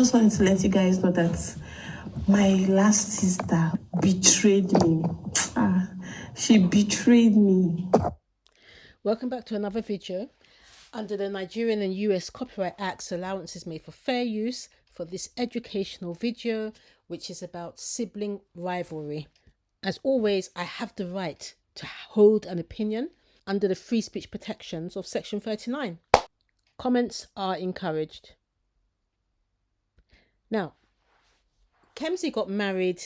Just wanted to let you guys know that my last sister betrayed me. She betrayed me. Welcome back to another video. Under the Nigerian and US Copyright Acts, allowance is made for fair use for this educational video, which is about sibling rivalry. As always, I have the right to hold an opinion under the free speech protections of Section 39. Comments are encouraged. Now, Kemzy got married,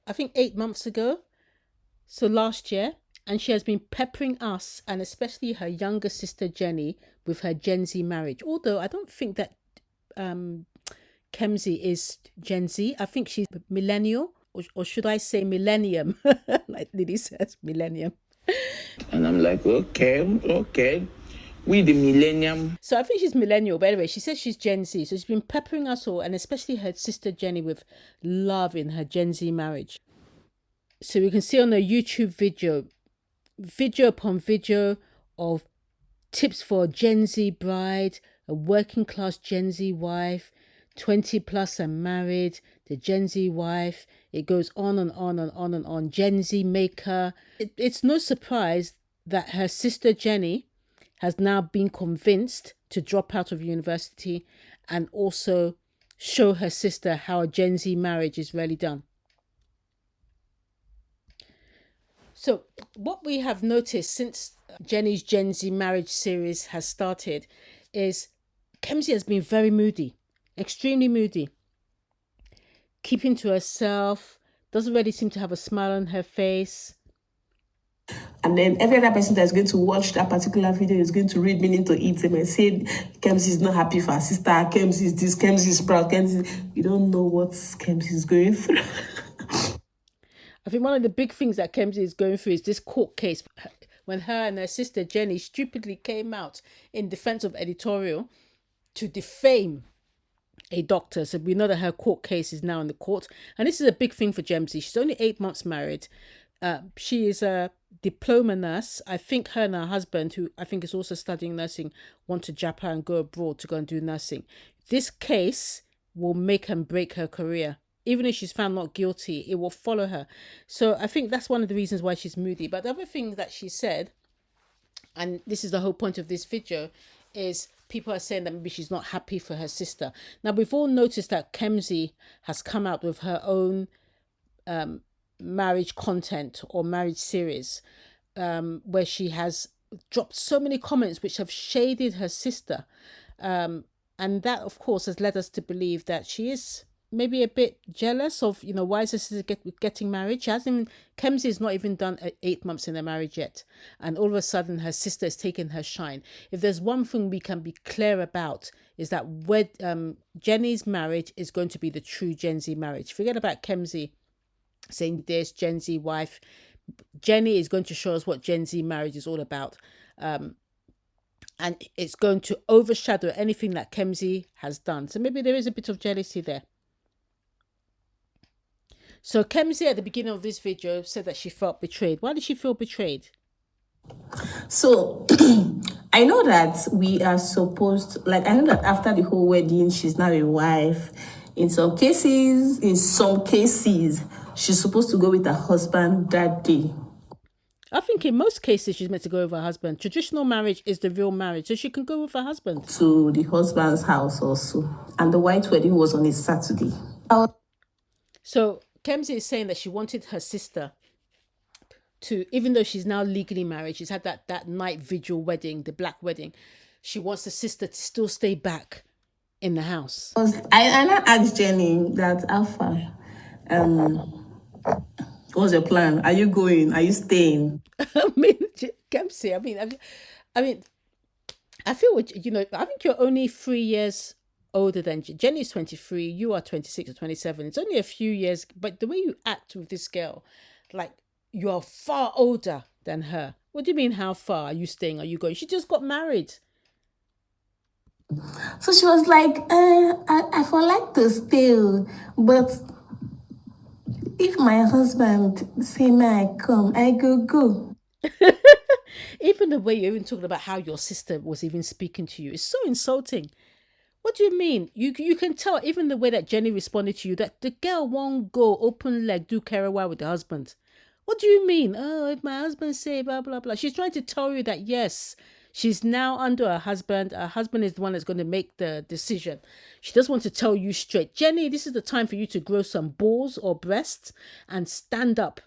I think 8 months ago, so last year, and she has been peppering us and especially her younger sister Jenny with her Gen Z marriage. Although I don't think that Kemzy is Gen Z. I think she's millennial, or should I say millennium, like Lily says, millennium. And I'm like, okay. We the millennium. So I think she's millennial, but anyway, she says she's Gen Z. So she's been peppering us all, and especially her sister Jenny, with love in her Gen Z marriage. So we can see on the YouTube video upon video of tips for a Gen Z bride, a working class Gen Z wife, 20 plus and married, the Gen Z wife. It goes on and on and on and on. Gen Z maker. It's no surprise that her sister Jenny has now been convinced to drop out of university and also show her sister how a Gen Z marriage is really done. So what we have noticed since Jenny's Gen Z marriage series has started is Kemzy has been very moody, extremely moody, keeping to herself, doesn't really seem to have a smile on her face. And then every other person that's going to watch that particular video is going to read meaning to it and say Kemzy is not happy for her sister, Kemzy is this, Kemzy is proud, Kemzy. You don't know what Kemzy is going through. I think one of the big things that Kemzy is going through is this court case when her and her sister Jenny stupidly came out in defense of editorial to defame a doctor. So we know that her court case is now in the court. And this is a big thing for Kemzy. She's only 8 months married. She is a diploma nurse. I think her and her husband, who I think is also studying nursing, want to jap her and go abroad to go and do nursing. This case will make and break her career. Even if she's found not guilty, it will follow her. So I think that's one of the reasons why she's moody. But the other thing that she said, and this is the whole point of this video, is people are saying that maybe she's not happy for her sister. Now, we've all noticed that Kemzy has come out with her own marriage content or marriage series where she has dropped so many comments which have shaded her sister. And that, of course, has led us to believe that she is maybe a bit jealous of, why is her sister getting married? Kemzy has not even done 8 months in their marriage yet. And all of a sudden, her sister has taken her shine. If there's one thing we can be clear about, is that Jenny's marriage is going to be the true Gen Z marriage. Forget about Kemzy saying this, Gen Z wife. Jenny is going to show us what Gen Z marriage is all about. And it's going to overshadow anything that Kemzy has done. So maybe there is a bit of jealousy there. So Kemzy at the beginning of this video said that she felt betrayed. Why did she feel betrayed? So I know that we are supposed, I know that after the whole wedding, she's now a wife. In some cases, she's supposed to go with her husband that day. I think in most cases she's meant to go with her husband. Traditional marriage is the real marriage, so she can go with her husband. To the husband's house also. And the white wedding was on a Saturday. So Kemzy is saying that she wanted her sister to, even though she's now legally married, she's had that night vigil wedding, the black wedding, she wants the sister to still stay back in the house. I asked Jenny that, Alpha, what's your plan? Are you going? Are you staying? Kemzy, I feel, I think you're only 3 years older than Jenny's 23, you are 26 or 27. It's only a few years, but the way you act with this girl, like you are far older than her. What do you mean, how far? Are you staying? Are you going? She just got married. So she was like, I would like to stay, but if my husband say may I come, I go. Even the way you're even talking about how your sister was even speaking to you is so insulting. What do you mean? You can tell even the way that Jenny responded to you that the girl won't go open leg do Kerewa with the husband. What do you mean? Oh, if my husband say blah blah blah. She's trying to tell you that yes, she's now under her husband. Her husband is the one that's going to make the decision. She doesn't want to tell you straight. Jenny, this is the time for you to grow some balls or breasts and stand up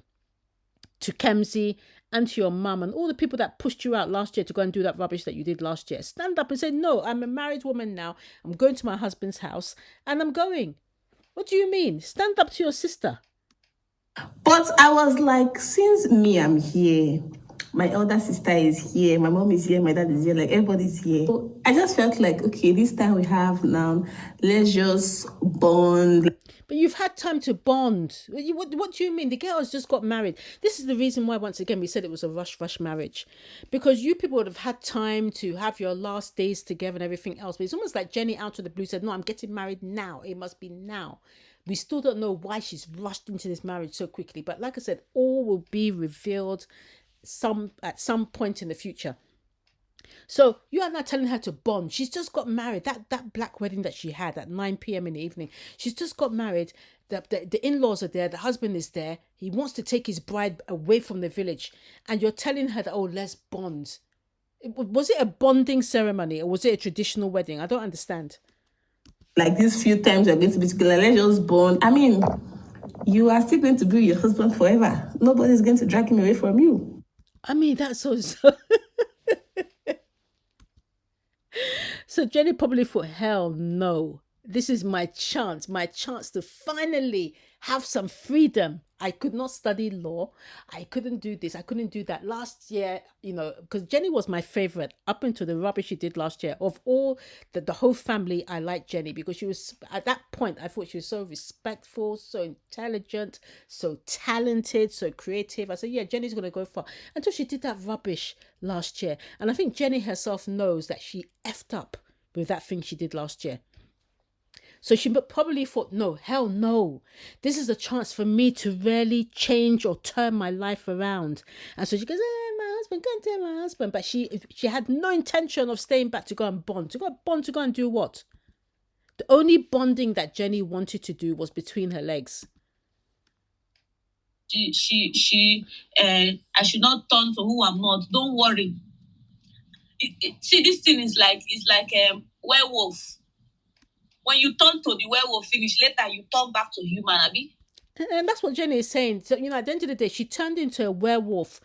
to Kemzy and to your mum and all the people that pushed you out last year to go and do that rubbish that you did last year. Stand up and say, no, I'm a married woman now. I'm going to my husband's house and I'm going. What do you mean? Stand up to your sister. But I was like, since me, I'm here. My elder sister is here. My mom is here. My dad is here. Like, everybody's here. So I just felt like, okay, this time we have now. Let's just bond. But you've had time to bond. What do you mean? The girl has just got married. This is the reason why, once again, we said it was a rush marriage. Because you people would have had time to have your last days together and everything else. But it's almost like Jenny out of the blue said, no, I'm getting married now. It must be now. We still don't know why she's rushed into this marriage so quickly. But like I said, all will be revealed at some point in the future. So you are not telling her to bond. She's just got married. That black wedding that she had at 9 p.m. in the evening. She's just got married. The in-laws are there. The husband is there. He wants to take his bride away from the village. And you're telling her that, oh, let's bond. Was it a bonding ceremony or was it a traditional wedding? I don't understand. Like these few times you're going to be together, let's just bond. I mean, you are still going to be your husband forever. Nobody's going to drag him away from you. I mean, that's so... So Jenny probably thought, hell no. This is my chance to finally have some freedom. I could not study law. I couldn't do this. I couldn't do that. Last year, because Jenny was my favorite up until the rubbish she did last year. Of all the whole family, I liked Jenny because she was, at that point, I thought she was so respectful, so intelligent, so talented, so creative. I said, yeah, Jenny's going to go far. Until she did that rubbish last year. And I think Jenny herself knows that she effed up with that thing she did last year. So she probably thought, no, hell no. This is a chance for me to really change or turn my life around. And so she goes, my husband, go and tell my husband. But she had no intention of staying back to go and bond. To go and do what? The only bonding that Jenny wanted to do was between her legs. I should not turn to who I'm not. Don't worry. See, this thing is like, it's like a werewolf. When you turn to the werewolf finish, later you turn back to human, Abi. And that's what Jenny is saying. So, at the end of the day, she turned into a werewolf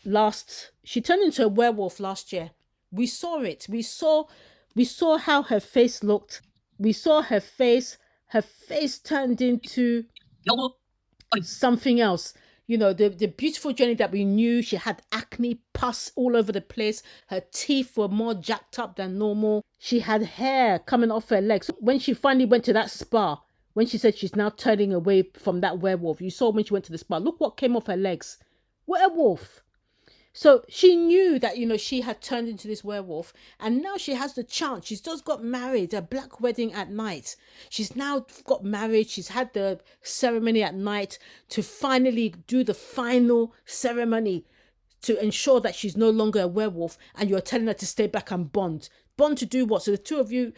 last year. We saw it. We saw how her face looked. We saw her face turned into something else. The beautiful Jenny that we knew, she had acne, pus all over the place. Her teeth were more jacked up than normal. She had hair coming off her legs. When she finally went to that spa, when she said she's now turning away from that werewolf, you saw when she went to the spa, look what came off her legs. Werewolf. So she knew that, she had turned into this werewolf and now she has the chance. She's just got married, a black wedding at night. She's now got married. She's had the ceremony at night to finally do the final ceremony to ensure that she's no longer a werewolf, and you're telling her to stay back and bond. Bond to do what? So the two of you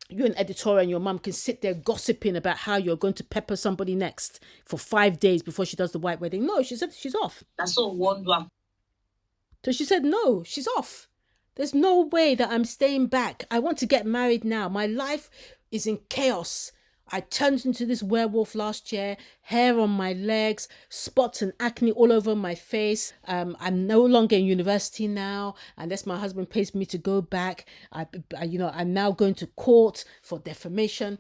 and editorial and your mum can sit there gossiping about how you're going to pepper somebody next for 5 days before she does the white wedding. No, she said she's off. That's so wonderful. So she said, no, she's off. There's no way that I'm staying back. I want to get married now. My life is in chaos. I turned into this werewolf last year, hair on my legs, spots and acne all over my face. I'm no longer in university now, unless my husband pays me to go back. I'm now going to court for defamation.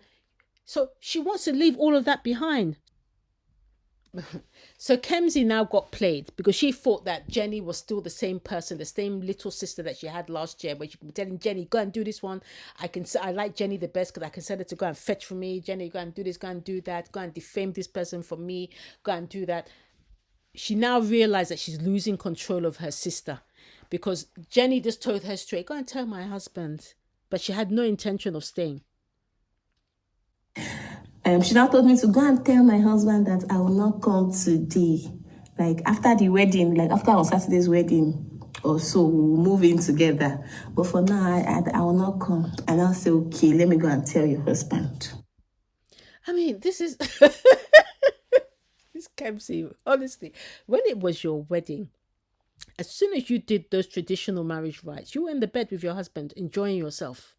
So she wants to leave all of that behind. So Kemzy now got played because she thought that Jenny was still the same person, the same little sister that she had last year, where she was telling Jenny, go and do this one. I like Jenny the best because I can send her to go and fetch for me. Jenny, go and do this, go and do that, go and defame this person for me, go and do that. She now realized that she's losing control of her sister because Jenny just told her straight, go and tell my husband. But she had no intention of staying. She now told me to go and tell my husband that I will not come today. Like after the wedding, like after on Saturday's wedding. or so, we'll move in together. But for now, I will not come. And I'll say, okay, let me go and tell your husband. I mean, this is this Kemzy. Honestly, when it was your wedding, as soon as you did those traditional marriage rites, you were in the bed with your husband, enjoying yourself.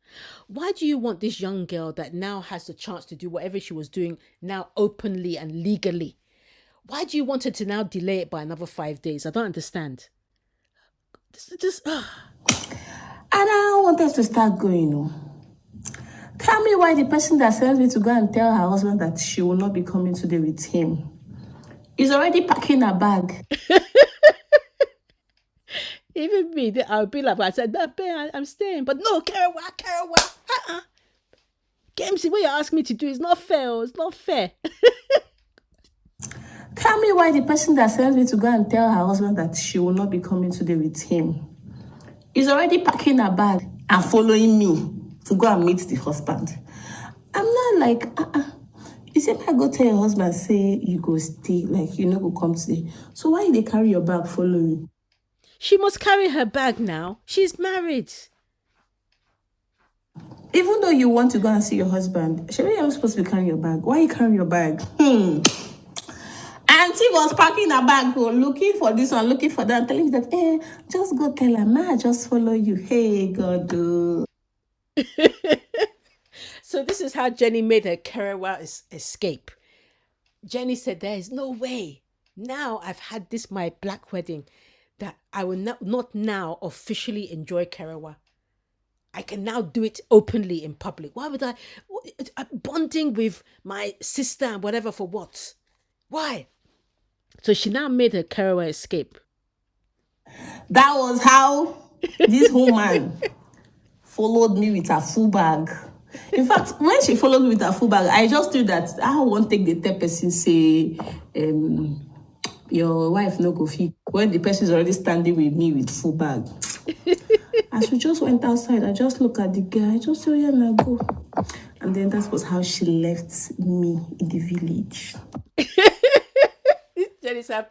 Why do you want this young girl that now has the chance to do whatever she was doing now openly and legally? Why do you want her to now delay it by another 5 days? I don't understand. And I want us to start going. Tell me why the person that sends me to go and tell her husband that she will not be coming today with him is already packing her bag. Even me, I'll be like, I said, that babe, I'm staying. But no, Kerawa. Kemzy, what you ask me to do is not fair. It's not fair. Tell me why the person that sends me to go and tell her husband that she will not be coming today with him is already packing her bag and following me to go and meet the husband. I'm not like, You say, I go tell your husband, say you go stay, like you know go come today. So why they carry your bag follow you? She must carry her bag now. She's married. Even though you want to go and see your husband, Sherry, you're not supposed to be carrying your bag. Why you carrying your bag? Auntie was packing her bag, looking for this one, looking for that, telling me that, just go tell her, ma, just follow you. Hey, God. So this is how Jenny made her Kerawa escape. Jenny said, there is no way. Now I've had this, my black wedding, that I will not now officially enjoy Kerawa. I can now do it openly in public. Why would I? Bonding with my sister and whatever for what? Why? So she now made her Kerawa escape. That was how this woman followed me with her full bag. In fact, when she followed me with her full bag, I just knew that I won't take the third person say, your wife no go fit. When the person is already standing with me with full bag. As we just went outside, I just look at the girl. I just say, oh yeah, now go. And then that was how she left me in the village. Jenny said,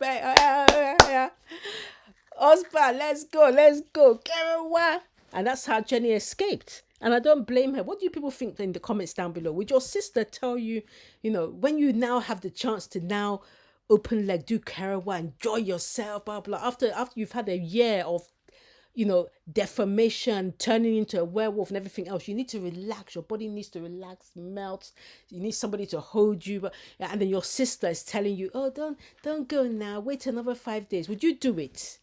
husband, let's go. Kerawa. And that's how Jenny escaped. And I don't blame her. What do you people think in the comments down below? Would your sister tell you, when you now have the chance to now open leg, do Kerawa, enjoy yourself, blah, blah, after you've had a year of, deformation, turning into a werewolf and everything else, you need to relax. Your body needs to relax, melt. You need somebody to hold you. And then your sister is telling you, oh, don't go now. Wait another 5 days. Would you do it?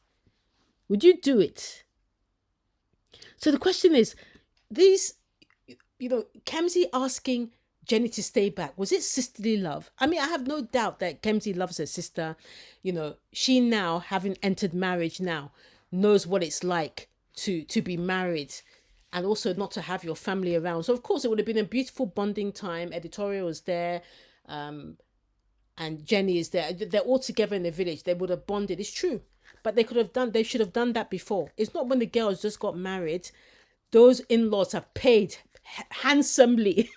So the question is, Kemzy asking Jenny to stay back, was it sisterly love? I mean, I have no doubt that Kemzy loves her sister. She now, having entered marriage now, knows what it's like to be married and also not to have your family around. So of course it would have been a beautiful bonding time. Editorial is there, and Jenny is there. They're all together in the village. They would have bonded. It's true. But they should have done that before. It's not when the girls just got married. Those in-laws have paid handsomely.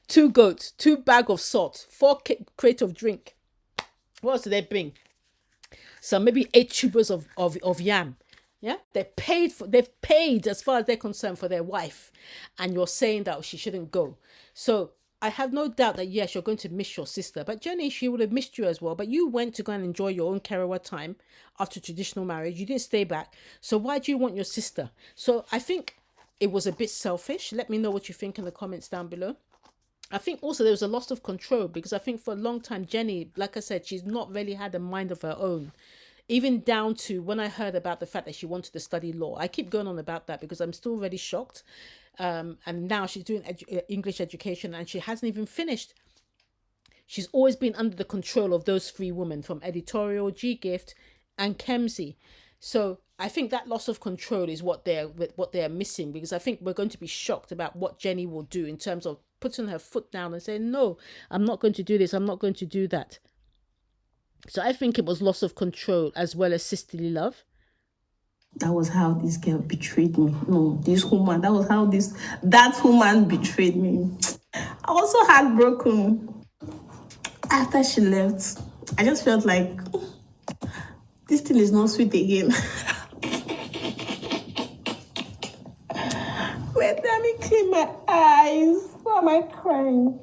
2 goats, 2 bags of salt, 4 crates of drink. What else do they bring? Some maybe 8 tubers of yam. Yeah, they've paid as far as they're concerned for their wife, and you're saying that she shouldn't go. So I have no doubt that yes, you're going to miss your sister, but Jenny, she would have missed you as well. But you went to go and enjoy your own Kerawa time after traditional marriage. You didn't stay back. So why do you want your sister? So I think it was a bit selfish. Let me know what you think in the comments down below. I think also there was a loss of control, because I think for a long time, Jenny, like I said, she's not really had a mind of her own. Even down to when I heard about the fact that she wanted to study law. I keep going on about that because I'm still really shocked. And now she's doing English education and she hasn't even finished. She's always been under the control of those 3 women, from Editorial, G-Gift and Kemzy. So I think that loss of control is what they're missing, because I think we're going to be shocked about what Jenny will do in terms of putting her foot down and saying, no, I'm not going to do this. I'm not going to do that. So I think it was loss of control as well as sisterly love. That was how this girl betrayed me. No, this woman, that was how that woman betrayed me. I was so heartbroken. After she left, I just felt like this thing is not sweet again. I crying?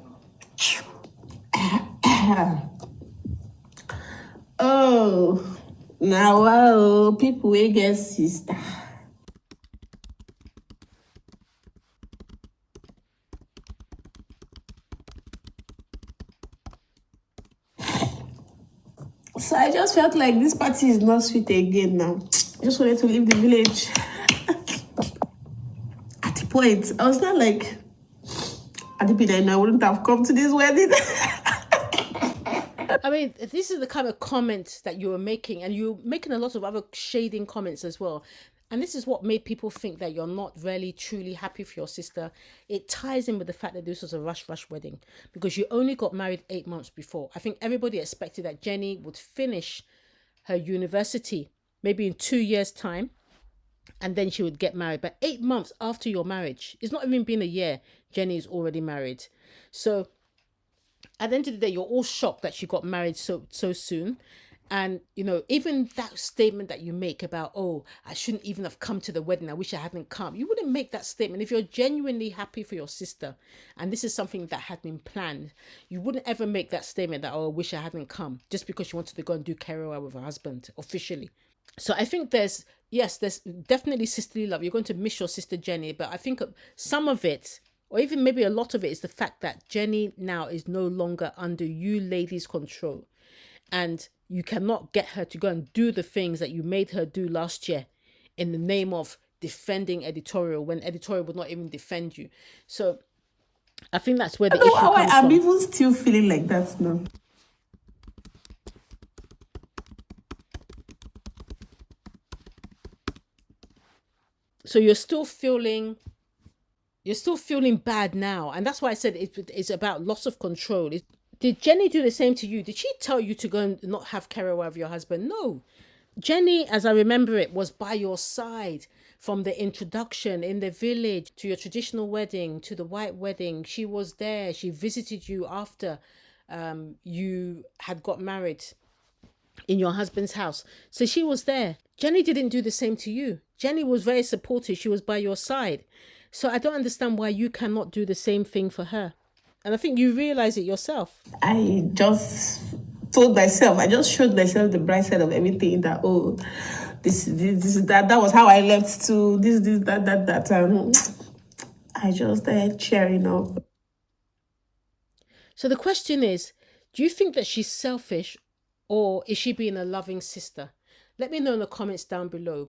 Oh, now wow, people will get sister. So I just felt like this party is not sweet again now. I just wanted to leave the village. At the point, I was not like, at the point, I wouldn't have come to this wedding. I mean, this is the kind of comments that you were making, and you're making a lot of other shading comments as well. And this is what made people think that you're not really truly happy for your sister. It ties in with the fact that this was a rush wedding because you only got married 8 months before. I think everybody expected that Jenny would finish her university maybe in 2 years' time, and then she would get married. But 8 months after your marriage, it's not even been a year, Jenny is already married. So at the end of the day, you're all shocked that she got married so soon. And, you know, even that statement that you make about, oh, I shouldn't even have come to the wedding, I wish I hadn't come. You wouldn't make that statement if you're genuinely happy for your sister. And this is something that had been planned. You wouldn't ever make that statement that, oh, I wish I hadn't come, just because you wanted to go and do Kerewa with her husband officially. So I think there's definitely sisterly love. You're going to miss your sister Jenny, but I think some of it, or even maybe a lot of it, is the fact that Jenny now is no longer under you ladies' control. And you cannot get her to go and do the things that you made her do last year in the name of defending editorial, when editorial would not even defend you. So I think that's where the issue comes I'm from. even still feeling like that now. So you're still feeling bad now. And that's why I said it's about loss of control. Did Jenny do the same to you? Did she tell you to go and not have Kerewa with your husband? No. Jenny, as I remember it, was by your side from the introduction in the village to your traditional wedding to the white wedding. She was there. She visited you after you had got married in your husband's house. So she was there. Jenny didn't do the same to you. Jenny was very supportive. She was by your side. So I don't understand why you cannot do the same thing for her. And I think you realize it yourself. I just told myself, I just showed myself the bright side of everything, that, oh, this that was how I left to this, that. I just started cheering up. So the question is, do you think that she's selfish, or is she being a loving sister? Let me know in the comments down below.